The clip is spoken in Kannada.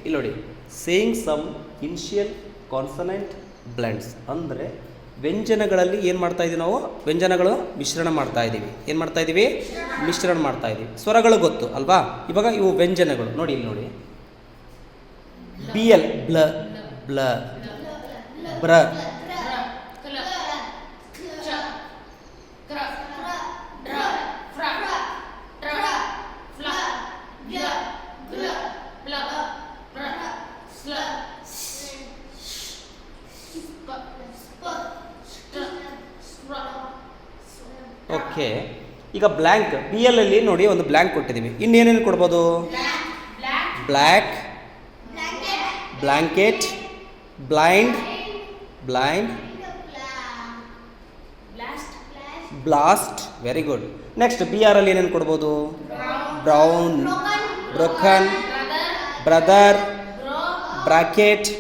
ಇಲ್ಲಿ ನೋಡಿ, saying some initial consonant blends ಅಂದರೆ ವ್ಯಂಜನಗಳಲ್ಲಿ ಏನು ಮಾಡ್ತಾ ಇದ್ದೀವಿ ನಾವು, ವ್ಯಂಜನಗಳು ಮಿಶ್ರಣ ಮಾಡ್ತಾ ಇದ್ದೀವಿ. ಏನು ಮಾಡ್ತಾ ಇದ್ದೀವಿ? ಮಿಶ್ರಣ ಮಾಡ್ತಾ ಇದ್ದೀವಿ. ಸ್ವರಗಳು ಗೊತ್ತು ಅಲ್ವಾ? ಇವಾಗ ಇವು ವ್ಯಂಜನಗಳು ನೋಡಿ, ಇಲ್ಲಿ ನೋಡಿ, ಬಿ ಎಲ್ ಬ್ಲ ಬ್ಲ, ಬ್ರ ಓಕೆ. ಈಗ ಬ್ಲ್ಯಾಂಕ್, ಬಿ ಎಲ್ ಅಲ್ಲಿ ನೋಡಿ ಒಂದು ಬ್ಲ್ಯಾಂಕ್ ಕೊಟ್ಟಿದ್ದೀವಿ. ಇನ್ನೇನೇನು ಕೊಡ್ಬೋದು? Black, blanket, blind, blind, blast. Very good. Next B R ಅಲ್ಲಿ ಏನೇನು ಕೊಡ್ಬೋದು? Brown, broken, brother, bracket,